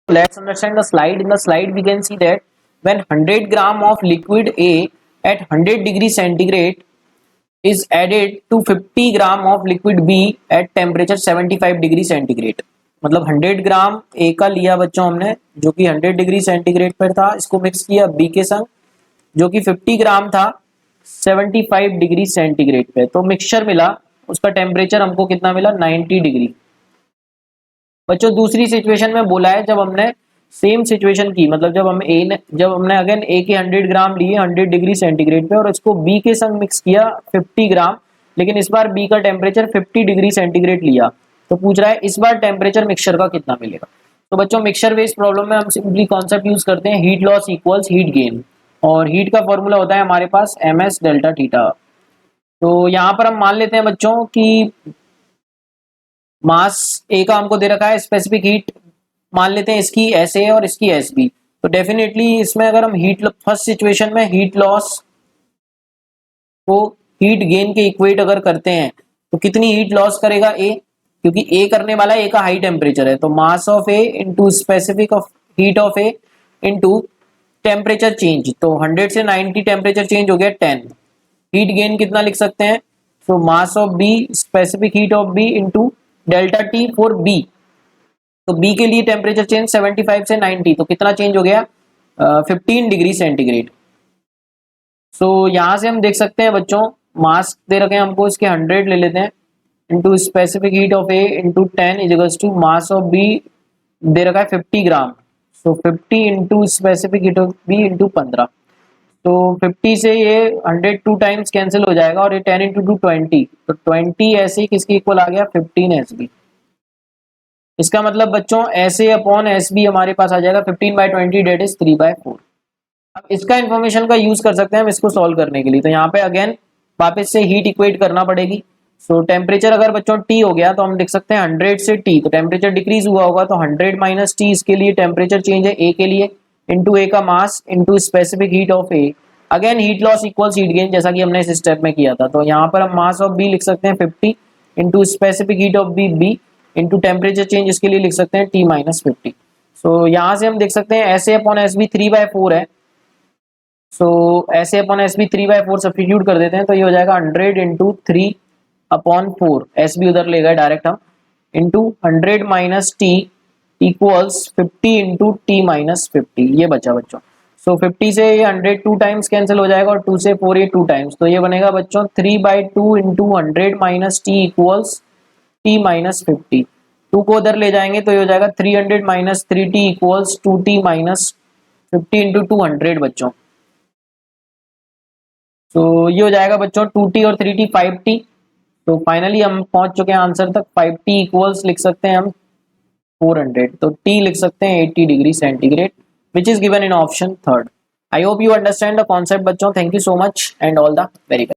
Let's understand the slide. In the slide, we can see that when 100 gram of liquid A at 100 degree centigrade is added to 50 gram of liquid B at temperature 75 degree centigrade, मतलब 100 ग्राम A का लिया बच्चों हमने जो कि 100 degree centigrade पर था, इसको मिक्स किया B के संग जो कि 50 ग्राम था 75 डिग्री सेंटीग्रेड पे, तो मिक्सचर मिला, उसका टेम्परेचर हमको कितना मिला 90 डिग्री। बच्चों दूसरी सिचुएशन में बोला है जब हमने सेम सिचुएशन की, मतलब जब हमने अगेन ए के 100 ग्राम लिए 100 डिग्री सेंटीग्रेड पे और इसको बी के संग मिक्स किया 50 ग्राम, लेकिन इस बार बी का टेम्परेचर 50 डिग्री सेंटीग्रेड लिया, तो पूछ रहा है इस बार टेम्परेचर मिक्सचर का कितना मिलेगा। तो बच्चों मिक्सचर बेस्ड प्रॉब्लम में हम सिंपली कॉन्सेप्ट यूज करते हैं heat loss equals heat gain, और हीट का फॉर्मूला होता है हमारे पास ms डेल्टा थीटा। तो यहाँ पर हम मान लेते हैं बच्चों कि मास ए का हमको दे रखा है, स्पेसिफिक हीट मान लेते हैं इसकी एस ए और इसकी एस बी। तो डेफिनेटली इसमें अगर हम फर्स्ट सिचुएशन में हीट लॉस को हीट गेन के इक्वेट अगर करते हैं तो कितनी हीट लॉस करेगा ए, क्योंकि ए करने वाला ए का हाई टेम्परेचर है, तो mass of a into specific of heat of a into temperature change, तो 100 से 90 टेम्परेचर चेंज हो गया 10। हीट गेन कितना लिख सकते हैं, तो mass of B specific heat of B into delta T for B, तो बी के लिए टेम्परेचर चेंज 75 से 90, तो कितना चेंज हो गया 15 डिग्री सेंटीग्रेड। सो यहां से हम देख सकते हैं बच्चों मास दे रखे हैं हमको, इसके 100 ले लेते हैं into specific heat of a into 10 is to mass of B दे रखा है 50 gram, so 50 into specific heat of B into 15, तो 50 से ये 100 टू टाइम्स कैंसिल हो जाएगा और ये 10 इंटू 2 20, तो 20 ऐसे किसके इक्वल आ गया 15 एस बी। इसका मतलब बच्चों ऐसे अपॉन एस बी हमारे पास आ जाएगा 15/20 डेट इज 3/4। अब इसका इन्फॉर्मेशन का यूज कर सकते हैं हम इसको सॉल्व करने के लिए, तो यहाँ पे अगेन वापस से हीट इक्वेट करना पड़ेगी। सो टेम्परेचर अगर बच्चों T हो गया तो हम देख सकते हैं 100 से T, तो टेम्परेचर डिक्रीज हुआ होगा, तो 100 माइनस T इसके लिए टेम्परेचर चेंज है A के लिए, इंटू A का mass into specific heat of A, again heat loss equals heat gain जैसा कि हमने इस स्टेप में किया था। तो यहाँ पर हम मास ऑफ B लिख सकते हैं 50 into specific heat of B into temperature change इसके लिए लिख सकते हैं T माइनस 50। सो यहाँ से हम देख सकते हैं ऐसे अपॉन एस बी 3/4 है, सो ऐसे अपॉन एस बी 3/4 सब्स्टिट्यूट कर देते हैं, तो ये हो जाएगा 100 इंटू 3/4, एस बी उधर ले गए डायरेक्ट हम, into 100 minus T equals 50 into T minus 50, ये बचा बच्चों। सो 50 से ये 100 टू टाइम्स कैंसिल हो जाएगा और 2 से 4 ये 2 टाइम्स, तो ये बनेगा बच्चों 3/2 into 100 minus T equals T minus 50, 2 को उधर ले जाएंगे तो ये हो जाएगा 300 minus 3t equals 2t minus 50 into 200 बच्चों। तो ये हो जाएगा बच्चों 2t और 3t 5t, तो फाइनली हम पहुंच चुके हैं आंसर तक। 5t इक्वल्स लिख सकते हैं हम 400, तो t लिख सकते हैं 80 degree centigrade which is given in option third. I hope you understand the concept बच्चों, thank you so much and all the very best.